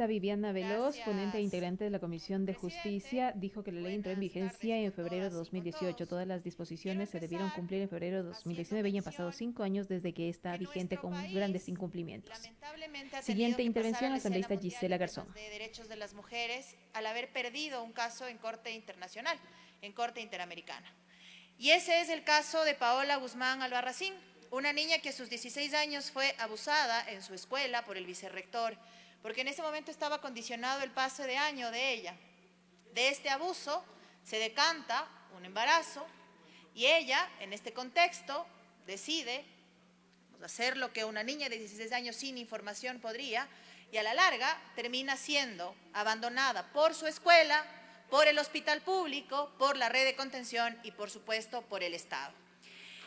Viviana Veloz, ponente e Gracias, integrante de la Comisión de presidente. Justicia, dijo que la ley entró en Buenas vigencia tardes en con febrero de todas y con 2018. todos. Todas las Quiero disposiciones se debieron empezar cumplir en febrero de haciendo 2019 y han pasado mención 5 años desde que está que vigente nuestro con grandes país incumplimientos. lamentablemente ha tenido Siguiente que pasar a intervención, la escena asambleísta mundial Gisela en Garzón. temas de derechos de las mujeres al haber perdido un caso en Corte Internacional, en Corte Interamericana. Y ese es el caso de Paola Guzmán Albarracín, una niña que a sus 16 años fue abusada en su escuela por el vicerrector, porque en ese momento estaba condicionado el pase de año de ella. De este abuso se decanta un embarazo y ella, en este contexto, decide hacer lo que una niña de 16 años sin información podría, y a la larga termina siendo abandonada por su escuela, por el hospital público, por la red de contención y, por supuesto, por el Estado.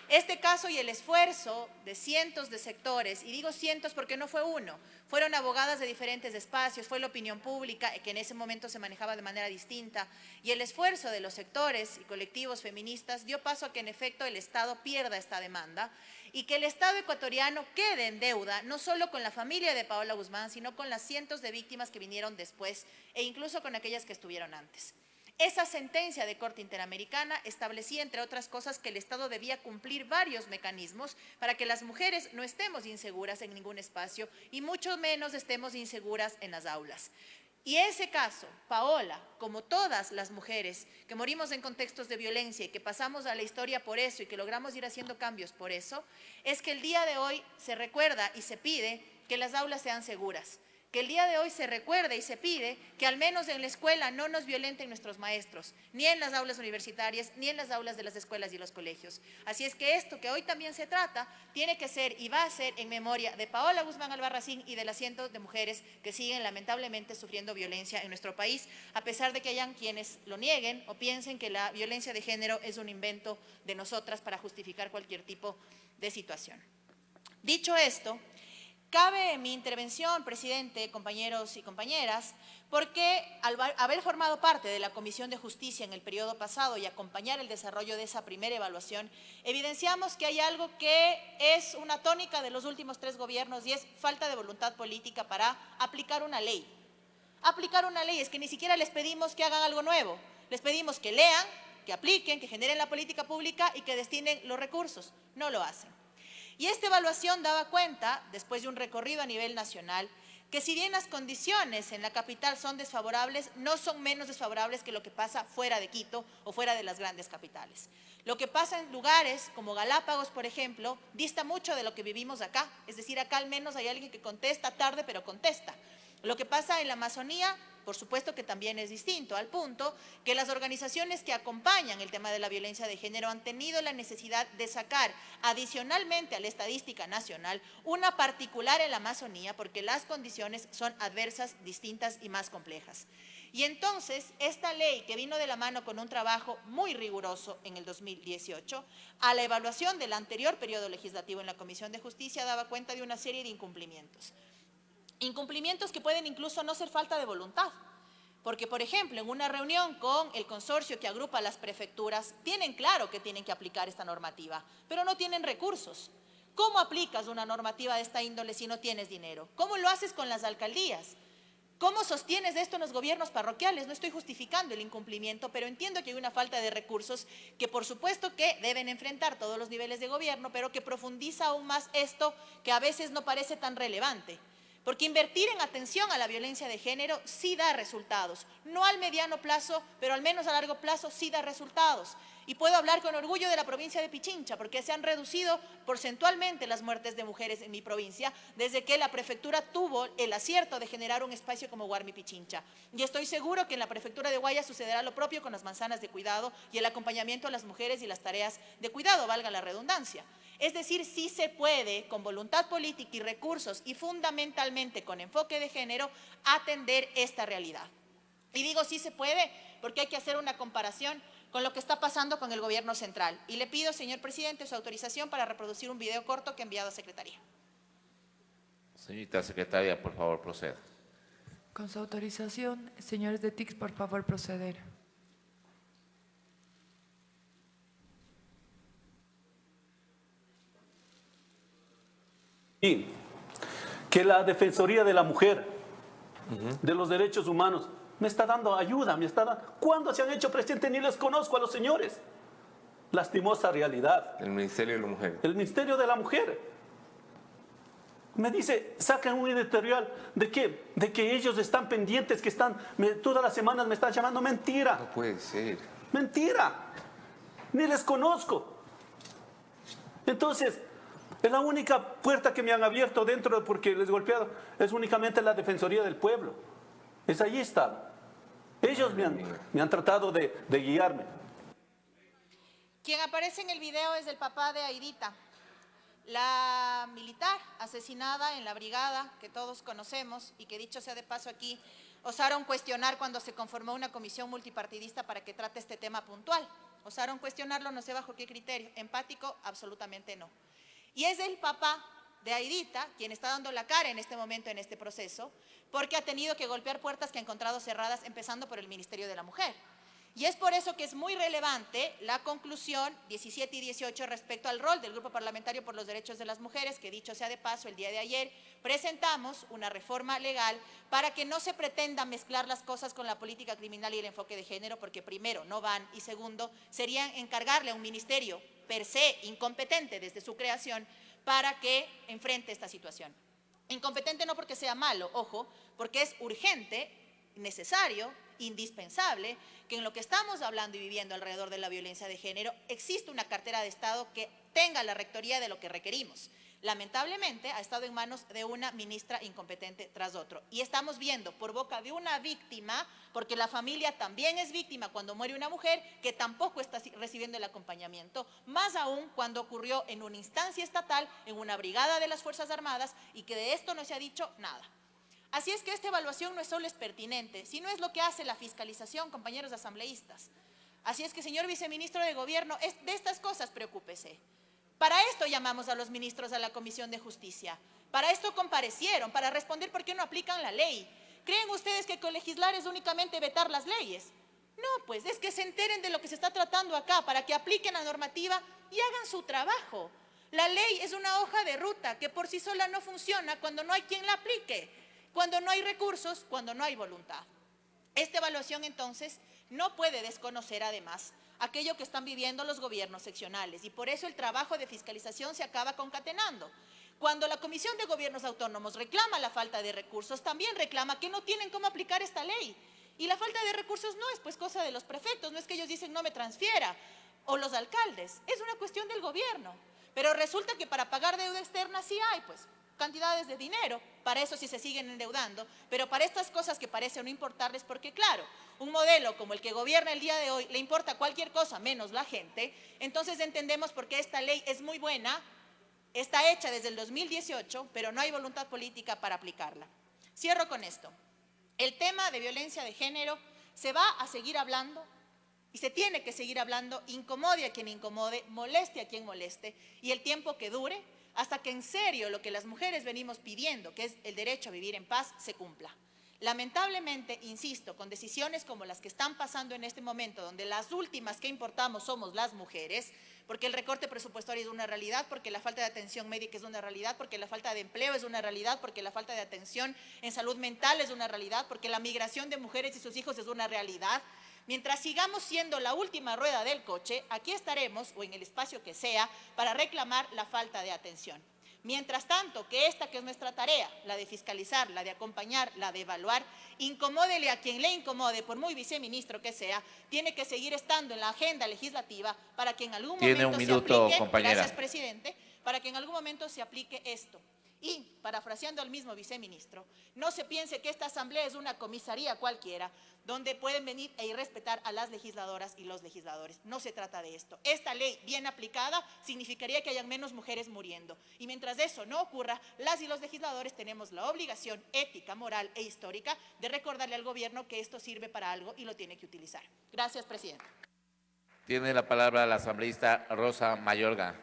Este caso y el esfuerzo de cientos de sectores, y digo cientos porque no fue uno, fueron abogadas de diferentes espacios, fue la opinión pública que en ese momento se manejaba de manera distinta, y el esfuerzo de los sectores y colectivos feministas dio paso a que en efecto el Estado pierda esta demanda y que el Estado ecuatoriano quede en deuda, no solo con la familia de Paola Guzmán, sino con las cientos de víctimas que vinieron después e incluso con aquellas que estuvieron antes. Esa sentencia de Corte Interamericana establecía, entre otras cosas, que el Estado debía cumplir varios mecanismos para que las mujeres no estemos inseguras en ningún espacio y mucho menos estemos inseguras en las aulas. Y ese caso, Paola, como todas las mujeres que morimos en contextos de violencia y que pasamos a la historia por eso y que logramos ir haciendo cambios por eso, es que el día de hoy se recuerda y se pide que las aulas sean seguras, que el día de hoy se recuerde y se pide que al menos en la escuela no nos violenten nuestros maestros, ni en las aulas universitarias, ni en las aulas de las escuelas y los colegios. Así es que esto que hoy también se trata, tiene que ser y va a ser en memoria de Paola Guzmán Albarracín y de las cientos de mujeres que siguen lamentablemente sufriendo violencia en nuestro país, a pesar de que hayan quienes lo nieguen o piensen que la violencia de género es un invento de nosotras para justificar cualquier tipo de situación. Dicho esto, cabe mi intervención, presidente, compañeros y compañeras, porque al haber formado parte de la Comisión de Justicia en el periodo pasado y acompañar el desarrollo de esa primera evaluación, evidenciamos que hay algo que es una tónica de los últimos 3 gobiernos y es falta de voluntad política para aplicar una ley. Aplicar una ley es que ni siquiera les pedimos que hagan algo nuevo, les pedimos que lean, que apliquen, que generen la política pública y que destinen los recursos. No lo hacen. Y esta evaluación daba cuenta, después de un recorrido a nivel nacional, que si bien las condiciones en la capital son desfavorables, no son menos desfavorables que lo que pasa fuera de Quito o fuera de las grandes capitales. Lo que pasa en lugares como Galápagos, por ejemplo, dista mucho de lo que vivimos acá. Es decir, acá al menos hay alguien que contesta tarde, pero contesta. Lo que pasa en la Amazonía, por supuesto que también es distinto, al punto que las organizaciones que acompañan el tema de la violencia de género han tenido la necesidad de sacar adicionalmente a la estadística nacional una particular en la Amazonía porque las condiciones son adversas, distintas y más complejas. Y entonces, esta ley que vino de la mano con un trabajo muy riguroso en el 2018, a la evaluación del anterior periodo legislativo en la Comisión de Justicia daba cuenta de una serie de incumplimientos. Incumplimientos que pueden incluso no ser falta de voluntad, porque, por ejemplo, en una reunión con el consorcio que agrupa las prefecturas, tienen claro que tienen que aplicar esta normativa, pero no tienen recursos. ¿Cómo aplicas una normativa de esta índole si no tienes dinero? ¿Cómo lo haces con las alcaldías? ¿Cómo sostienes esto en los gobiernos parroquiales? No estoy justificando el incumplimiento, pero entiendo que hay una falta de recursos que por supuesto que deben enfrentar todos los niveles de gobierno, pero que profundiza aún más esto que a veces no parece tan relevante. Porque invertir en atención a la violencia de género sí da resultados, no al mediano plazo, pero al menos a largo plazo sí da resultados. Y puedo hablar con orgullo de la provincia de Pichincha, porque se han reducido porcentualmente las muertes de mujeres en mi provincia, desde que la prefectura tuvo el acierto de generar un espacio como Guarmi Pichincha. Y estoy seguro que en la prefectura de Guayas sucederá lo propio con las manzanas de cuidado y el acompañamiento a las mujeres y las tareas de cuidado, valga la redundancia. Es decir, sí se puede, con voluntad política y recursos, y fundamentalmente con enfoque de género, atender esta realidad. Y digo sí se puede porque hay que hacer una comparación con lo que está pasando con el gobierno central. Y le pido, señor presidente, su autorización para reproducir un video corto que he enviado a Secretaría. Señorita secretaria, por favor, proceda. Con su autorización, señores de TIC, por favor, proceder. Y que la Defensoría de la Mujer de los derechos humanos me está dando ayuda, me está dando... ¿Cuándo se han hecho presentes? Ni les conozco a los señores. Lastimosa realidad. El Ministerio de la Mujer. El Ministerio de la Mujer. Me dice, sacan un editorial de que ellos están pendientes, que están, todas las semanas me están llamando. Mentira. No puede ser. Mentira. Ni les conozco. Entonces, la única puerta que me han abierto dentro, porque les he golpeado, es únicamente la Defensoría del Pueblo. Es ahí está. Ellos me han tratado de guiarme. Quien aparece en el video es el papá de Aidita, la militar asesinada en la brigada que todos conocemos y que, dicho sea de paso aquí, osaron cuestionar cuando se conformó una comisión multipartidista para que trate este tema puntual. Osaron cuestionarlo, no sé bajo qué criterio. Empático, absolutamente no. Y es el papá de Aidita quien está dando la cara en este momento, en este proceso, porque ha tenido que golpear puertas que ha encontrado cerradas, empezando por el Ministerio de la Mujer. Y es por eso que es muy relevante la conclusión 17 y 18 respecto al rol del Grupo Parlamentario por los Derechos de las Mujeres, que, dicho sea de paso, el día de ayer presentamos una reforma legal para que no se pretenda mezclar las cosas con la política criminal y el enfoque de género, porque primero no van y segundo sería encargarle a un ministerio per se incompetente desde su creación para que enfrente esta situación. Incompetente no porque sea malo, ojo, porque es urgente, necesario, indispensable que en lo que estamos hablando y viviendo alrededor de la violencia de género existe una cartera de Estado que tenga la rectoría de lo que requerimos. Lamentablemente ha estado en manos de una ministra incompetente tras otro. Y estamos viendo por boca de una víctima, porque la familia también es víctima cuando muere una mujer, que tampoco está recibiendo el acompañamiento, más aún cuando ocurrió en una instancia estatal, en una brigada de las Fuerzas Armadas, y que de esto no se ha dicho nada. Así es que esta evaluación no solo es pertinente, sino es lo que hace la fiscalización, compañeros asambleístas. Así es que, señor viceministro de Gobierno, de estas cosas preocúpese. Para esto llamamos a los ministros a la Comisión de Justicia. Para esto comparecieron, para responder por qué no aplican la ley. ¿Creen ustedes que colegislar es únicamente vetar las leyes? No, pues es que se enteren de lo que se está tratando acá, para que apliquen la normativa y hagan su trabajo. La ley es una hoja de ruta que por sí sola no funciona cuando no hay quien la aplique. Cuando no hay recursos, cuando no hay voluntad. Esta evaluación, entonces, no puede desconocer, además, aquello que están viviendo los gobiernos seccionales, y por eso el trabajo de fiscalización se acaba concatenando. Cuando la Comisión de Gobiernos Autónomos reclama la falta de recursos, también reclama que no tienen cómo aplicar esta ley. Y la falta de recursos no es pues cosa de los prefectos, no es que ellos dicen no me transfiera, o los alcaldes, es una cuestión del gobierno. Pero resulta que para pagar deuda externa sí hay, pues, cantidades de dinero, para eso sí se siguen endeudando, pero para estas cosas que parecen no importarles, porque claro, un modelo como el que gobierna el día de hoy le importa cualquier cosa menos la gente, entonces entendemos por qué esta ley es muy buena, está hecha desde el 2018, pero no hay voluntad política para aplicarla. Cierro con esto. El tema de violencia de género se va a seguir hablando y se tiene que seguir hablando, incomode a quien incomode, moleste a quien moleste, y el tiempo que dure, hasta que en serio lo que las mujeres venimos pidiendo, que es el derecho a vivir en paz, se cumpla. Lamentablemente, insisto, con decisiones como las que están pasando en este momento, donde las últimas que importamos somos las mujeres, porque el recorte presupuestario es una realidad, porque la falta de atención médica es una realidad, porque la falta de empleo es una realidad, porque la falta de atención en salud mental es una realidad, porque la migración de mujeres y sus hijos es una realidad. Mientras sigamos siendo la última rueda del coche, aquí estaremos, o en el espacio que sea, para reclamar la falta de atención. Mientras tanto, que esta que es nuestra tarea, la de fiscalizar, la de acompañar, la de evaluar, incomódele a quien le incomode, por muy viceministro que sea, tiene que seguir estando en la agenda legislativa para que en algún momento se aplique, compañera. gracias presidente, para que en algún momento se aplique esto. Y, parafraseando al mismo viceministro, no se piense que esta asamblea es una comisaría cualquiera, donde pueden venir e irrespetar a las legisladoras y los legisladores. No se trata de esto. Esta ley, bien aplicada, significaría que hayan menos mujeres muriendo. Y mientras eso no ocurra, las y los legisladores tenemos la obligación ética, moral e histórica de recordarle al gobierno que esto sirve para algo y lo tiene que utilizar. Gracias, presidente. Tiene la palabra la asambleísta Rosa Mayorga.